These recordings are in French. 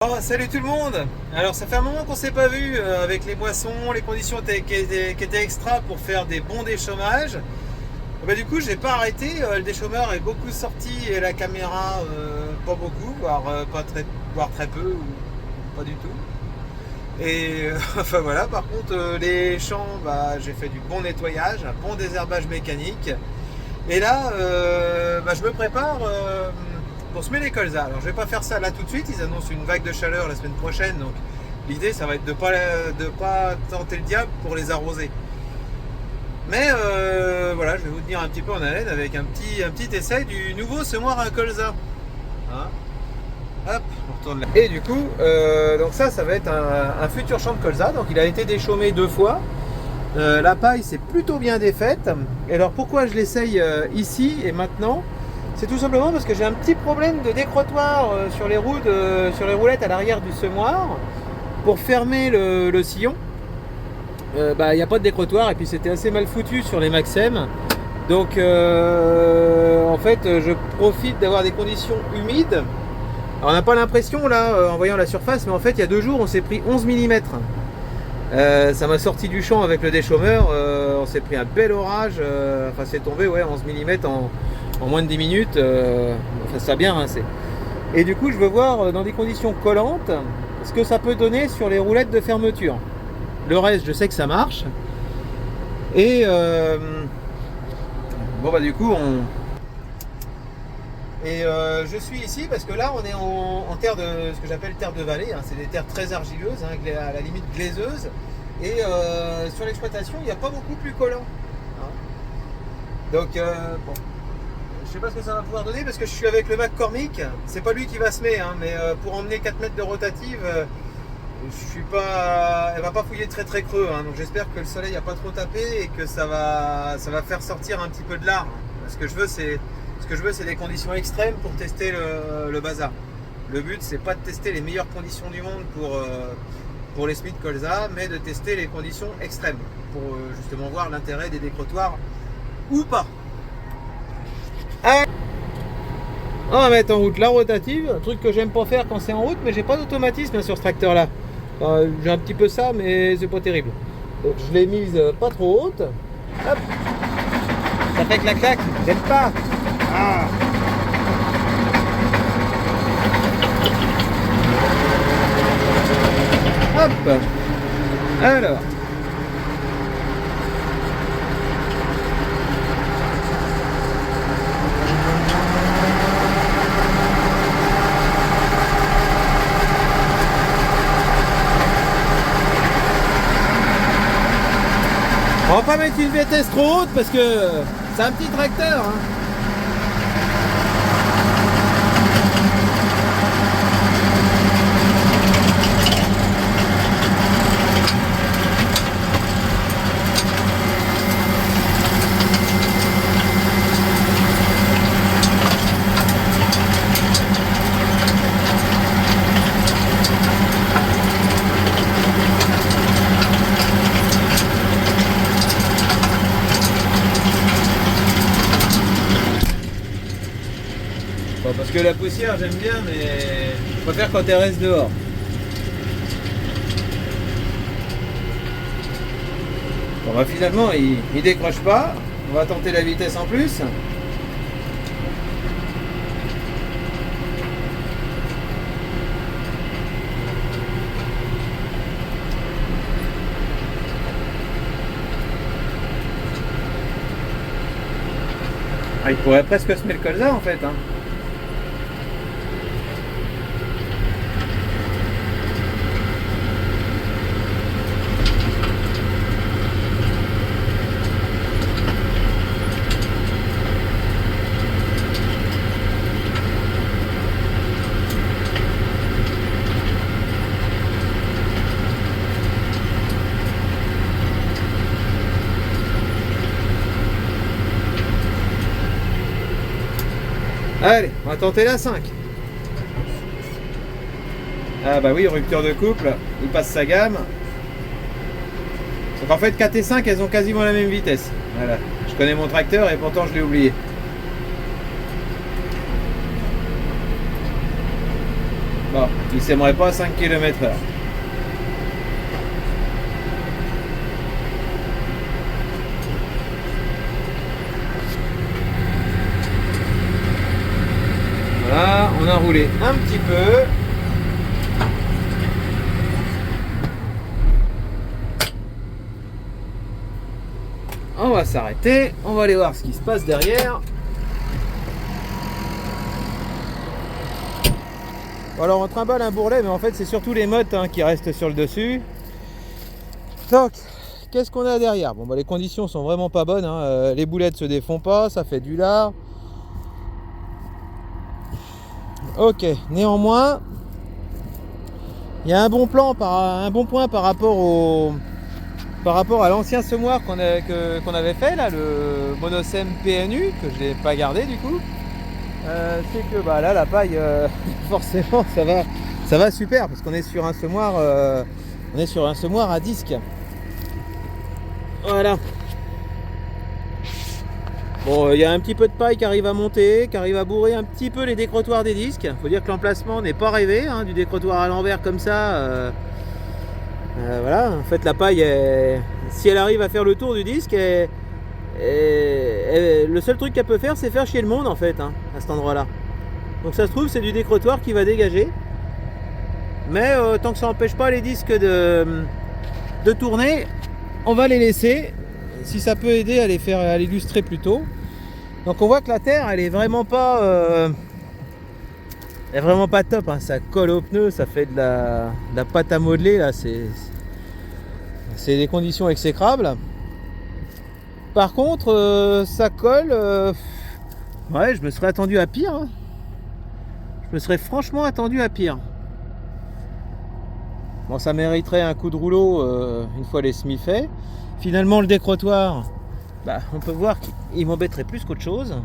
Oh, salut tout le monde! Alors ça fait un moment qu'on s'est pas vu avec les moissons, les conditions qui étaient extra pour faire des bons déchômages. Bah, du coup j'ai pas arrêté, le déchômeur est beaucoup sorti et la caméra pas beaucoup, voire très peu ou pas du tout. Et enfin voilà, par contre les champs, bah, j'ai fait du bon nettoyage, un bon désherbage mécanique. Et là je me prépare pour semer les colzas. Alors je vais pas faire ça là tout de suite, ils annoncent une vague de chaleur la semaine prochaine, donc l'idée ça va être de pas tenter le diable pour les arroser. Mais voilà, je vais vous tenir un petit peu en haleine avec un petit essai du nouveau semoir à colza. Hein, hop, on retourne là. Et du coup, donc ça va être un futur champ de colza. Donc il a été déchaumé 2 fois. La paille s'est plutôt bien défaite. Et alors pourquoi je l'essaye ici et maintenant? C'est tout simplement parce que j'ai un petit problème de décrotoir sur les roulettes à l'arrière du semoir pour fermer le sillon. Il n'y a pas de décrotoir et puis c'était assez mal foutu sur les Maxem. Donc en fait je profite d'avoir des conditions humides. Alors, on n'a pas l'impression là en voyant la surface, mais en fait il y a 2 jours on s'est pris 11 mm. Ça m'a sorti du champ avec le déchaumeur, on s'est pris un bel orage, enfin c'est tombé 11 mm en moins de 10 minutes, enfin ça a bien rincé. Et du coup je veux voir dans des conditions collantes ce que ça peut donner sur les roulettes de fermeture. Le reste je sais que ça marche. Et du coup je suis ici parce que là on est en terre de ce que j'appelle terre de vallée, hein. C'est des terres très argileuses, hein, à la limite glaiseuses. Et sur l'exploitation il n'y a pas beaucoup plus collant, hein. Donc bon, je sais pas ce que ça va pouvoir donner parce que je suis avec le McCormick. C'est pas lui qui va semer, hein, mais pour emmener 4 mètres de rotative, je suis pas, elle va pas fouiller très très creux, hein. Donc j'espère que le soleil n'a pas trop tapé et que ça va faire sortir un petit peu de l'art. Ce que je veux c'est des conditions extrêmes pour tester le bazar. Le but c'est pas de tester les meilleures conditions du monde pour les semis de colza, mais de tester les conditions extrêmes pour justement voir l'intérêt des décrotoirs ou pas. On va mettre en route la rotative, un truc que j'aime pas faire quand c'est en route, mais j'ai pas d'automatisme sur ce tracteur là. J'ai un petit peu ça, mais c'est pas terrible. Donc je l'ai mise pas trop haute. Hop. Ça fait clac-clac, j'aime pas. Ah. Hop. Alors. On va pas mettre une vitesse trop haute parce que c'est un petit tracteur, hein. Bon, parce que la poussière j'aime bien, mais je préfère quand elle reste dehors. Bon, finalement il décroche pas. On va tenter la vitesse en plus. Il pourrait presque semer le colza en fait, hein. Allez, on va tenter la 5. Ah bah oui, rupture de couple, il passe sa gamme. Donc en fait 4 et 5 elles ont quasiment la même vitesse. Voilà, je connais mon tracteur et pourtant je l'ai oublié. Bon. il s'aimerait pas à 5 km/h. Voilà, on a roulé un petit peu. On va s'arrêter, on va aller voir ce qui se passe derrière. Alors on trimballe un bourrelet, mais en fait c'est surtout les mottes qui restent sur le dessus. Donc, qu'est-ce qu'on a derrière? Bon, bah, les conditions sont vraiment pas bonnes, les boulettes se défont pas, ça fait du lard. Ok, néanmoins, il y a un bon point par rapport à l'ancien semoir qu'on avait fait là, le Monosem PNU, que je n'ai pas gardé du coup. C'est que bah, là la paille forcément ça va super, parce qu'on est sur un semoir à disque. Voilà. Bon, il y a un petit peu de paille qui arrive à monter, qui arrive à bourrer un petit peu les décrotoirs des disques. Faut dire que l'emplacement n'est pas rêvé, du décrotoir à l'envers comme ça. Voilà, en fait la paille, si elle arrive à faire le tour du disque, le seul truc qu'elle peut faire, c'est faire chier le monde en fait, à cet endroit là. Donc ça se trouve c'est du décrotoir qui va dégager, mais tant que ça n'empêche pas les disques de tourner, on va les laisser, si ça peut aider à les lustrer plus tôt. Donc on voit que la terre elle est vraiment pas top, ça colle aux pneus, ça fait de la pâte à modeler là, c'est des conditions exécrables. Par contre, ça colle. Ouais, je me serais attendu à pire. Je me serais franchement attendu à pire. Bon, ça mériterait un coup de rouleau une fois les semis faits. Finalement, le décrotoir, bah, on peut voir qu'il m'embêterait plus qu'autre chose.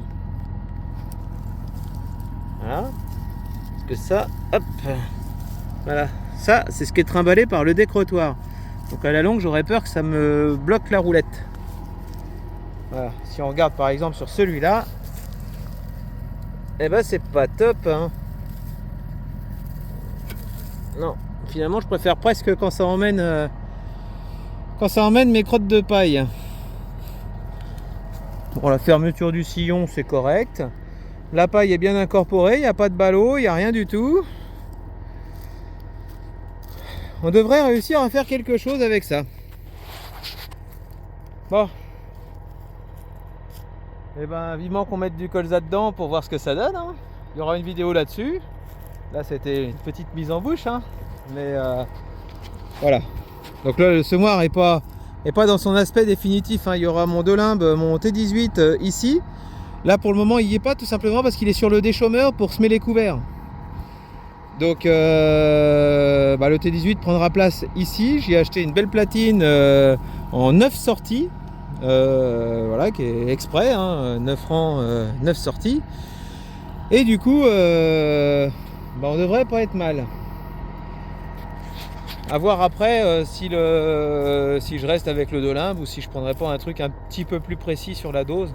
Voilà. Parce que ça, hop, voilà. Ça, c'est ce qui est trimballé par le décrotoir. Donc à la longue, j'aurais peur que ça me bloque la roulette. Voilà. Si on regarde par exemple sur celui-là, eh ben c'est pas top. Non, finalement, je préfère presque quand ça emmène mes crottes de paille. Bon, la fermeture du sillon, c'est correct. La paille est bien incorporée, il n'y a pas de ballot, il n'y a rien du tout. On devrait réussir à faire quelque chose avec ça. Bon. Et ben vivement qu'on mette du colza dedans pour voir ce que ça donne. Il y aura une vidéo là-dessus. Là c'était une petite mise en bouche. Mais voilà. Donc là le semoir est pas dans son aspect définitif. Il y aura mon Delimbe, mon T18 ici. Là pour le moment il n'y est pas, tout simplement parce qu'il est sur le déchômeur pour semer les couverts. Donc le T18 prendra place ici. J'ai acheté une belle platine en 9 sorties, voilà, qui est exprès, 9 francs, 9 sorties. Et du coup, on devrait pas être mal. À voir après si je reste avec le Delimbe ou si je prendrais pas un truc un petit peu plus précis sur la dose.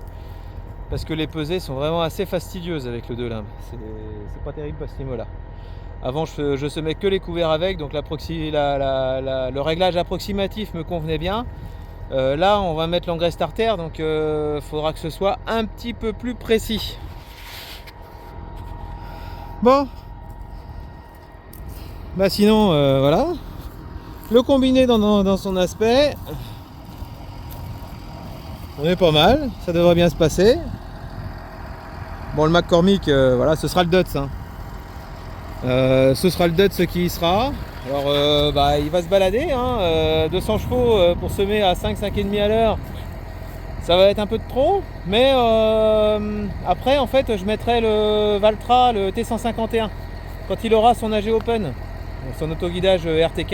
Parce que les pesées sont vraiment assez fastidieuses avec le Delimbe. C'est pas terrible à ce niveau-là. Avant, je semais que les couverts avec, donc le réglage approximatif me convenait bien. Là, on va mettre l'engrais starter, donc il faudra que ce soit un petit peu plus précis. Bon. Bah sinon, voilà. Le combiné dans son aspect, on est pas mal, ça devrait bien se passer. Bon, le McCormick, voilà, ce sera le Dutz. Ce sera le Dutz qui y sera. Alors il va se balader, 200 chevaux pour semer à 5,5 à l'heure, ça va être un peu de trop, mais après en fait je mettrai le Valtra, le T151 quand il aura son AG Open, son autoguidage RTK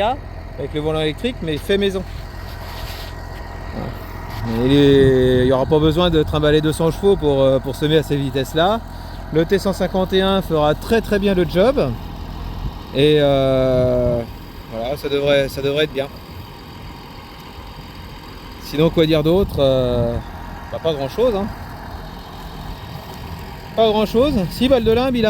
avec le volant électrique mais fait maison. Il n'y aura pas besoin de trimballer 200 chevaux pour semer à ces vitesses là. Le T151 fera très très bien le job. Et voilà, ça devrait être bien. Sinon, quoi dire d'autre? Pas grand chose. Pas grand chose. Si, bah, le limbe il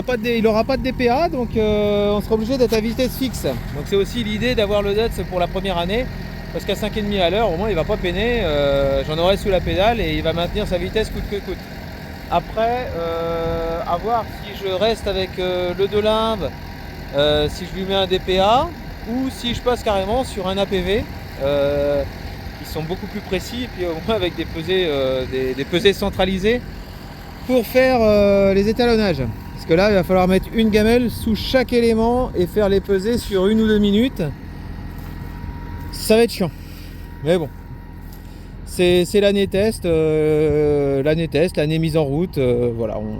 aura pas de DPA, donc on sera obligé d'être à vitesse fixe. Donc c'est aussi l'idée d'avoir le DETS pour la première année, parce qu'à 5,5 à l'heure, au moins il va pas peiner. J'en aurai sous la pédale et il va maintenir sa vitesse coûte que coûte. Après, à voir si je reste avec le de limbe, si je lui mets un DPA, ou si je passe carrément sur un APV. Qui sont beaucoup plus précis, et puis au moins avec des pesées centralisées pour faire les étalonnages. Parce que là, il va falloir mettre une gamelle sous chaque élément et faire les pesées sur 1 ou 2 minutes. Ça va être chiant. Mais bon, c'est l'année test, l'année mise en route. Voilà, on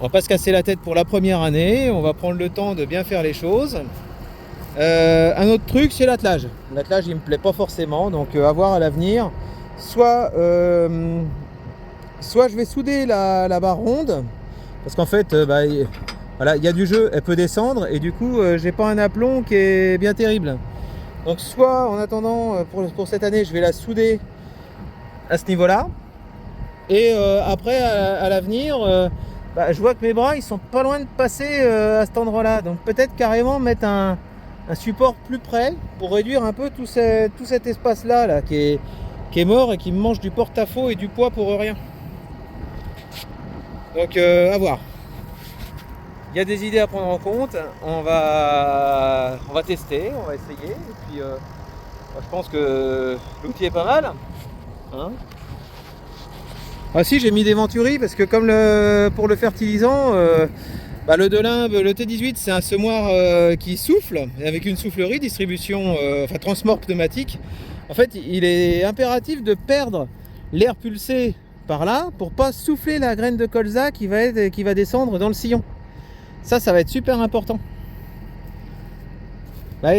va pas se casser la tête pour la première année. On va prendre le temps de bien faire les choses. Un autre truc, c'est l'attelage. L'attelage, il me plaît pas forcément, donc à voir à l'avenir. Soit je vais souder la barre ronde, parce qu'en fait, voilà, il y a du jeu, elle peut descendre, et du coup, j'ai pas un aplomb qui est bien terrible. Donc soit, en attendant, pour cette année, je vais la souder à ce niveau-là, et après, à l'avenir, je vois que mes bras, ils sont pas loin de passer à cet endroit-là. Donc peut-être carrément mettre un support plus près pour réduire un peu tout cet espace-là là, qui est mort et qui me mange du porte-à-faux et du poids pour rien. Donc à voir. Il y a des idées à prendre en compte. On va tester, on va essayer. Et puis je pense que l'outil est pas mal. Hein, ah si, j'ai mis des Venturi parce que comme pour le fertilisant, le de limbe, le T18, c'est un semoir qui souffle avec une soufflerie, distribution, transport pneumatique. En fait, il est impératif de perdre l'air pulsé par là pour pas souffler la graine de colza qui va descendre dans le sillon. Ça va être super important.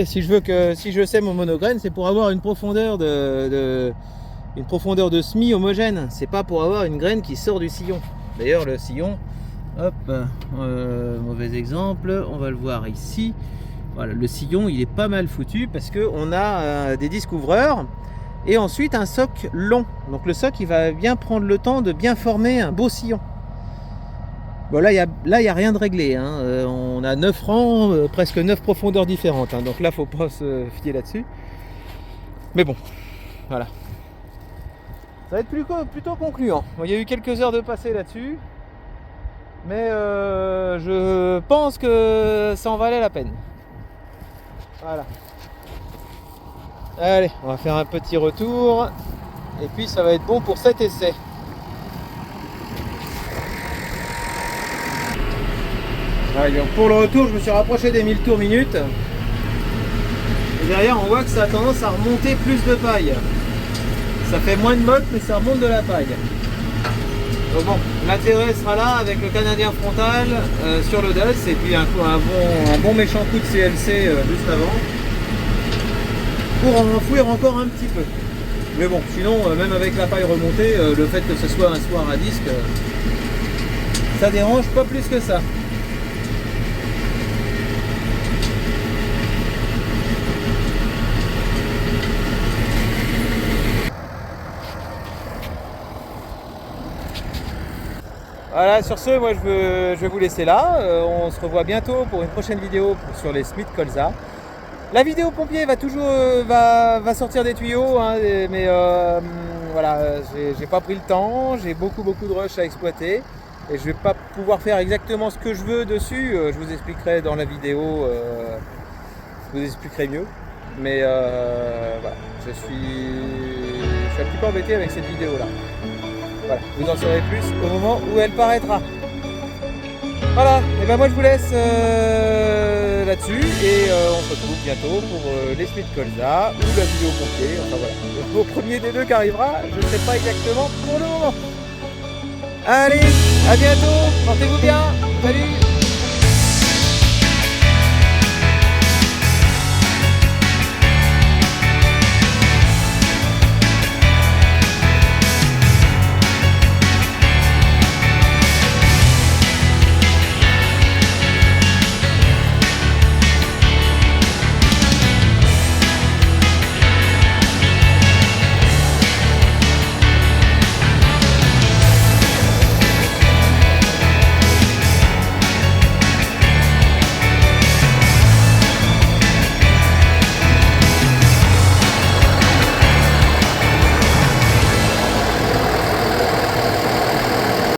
Si je sème mon monograine, c'est pour avoir une profondeur de semis homogène. C'est pas pour avoir une graine qui sort du sillon. D'ailleurs, le sillon, hop, mauvais exemple, on va le voir ici. Voilà, le sillon, il est pas mal foutu parce que on a des disques ouvreurs et ensuite un soc long. Donc le soc, il va bien prendre le temps de bien former un beau sillon. Bon, là, il y a rien de réglé. Hein. On a 9 rangs, presque 9 profondeurs différentes. Hein. Donc là, faut pas se fier là-dessus. Mais bon, voilà. Ça va être plutôt concluant. Bon, il y a eu quelques heures de passé là-dessus. Mais je pense que ça en valait la peine. Voilà. Allez, on va faire un petit retour. Et puis ça va être bon pour cet essai. Allez, donc pour le retour, je me suis rapproché des 1000 tours minutes. Et derrière, on voit que ça a tendance à remonter plus de paille. Ça fait moins de motte, mais ça remonte de la paille. Donc bon, l'intérêt sera là avec le canadien frontal sur le DES et puis un bon méchant coup de CLC juste avant pour en enfouir encore un petit peu. Mais bon, sinon, même avec la paille remontée, le fait que ce soit un soir à disque, ça dérange pas plus que ça. Voilà, sur ce, moi je vais vous laisser là. On se revoit bientôt pour une prochaine vidéo sur les Smith Colza. La vidéo pompier va sortir des tuyaux, hein, mais voilà, j'ai pas pris le temps, j'ai beaucoup de rush à exploiter et je vais pas pouvoir faire exactement ce que je veux dessus. Je vous expliquerai dans la vidéo, je vous expliquerai mieux. Mais voilà, je suis un petit peu embêté avec cette vidéo là. Voilà, vous en saurez plus au moment où elle paraîtra. Voilà, et ben moi je vous laisse là-dessus et on se retrouve bientôt pour les Smith Colza ou la vidéo pompier. Enfin voilà, au premier des deux qui arrivera, je ne sais pas exactement pour le moment. Allez, à bientôt, portez-vous bien, salut.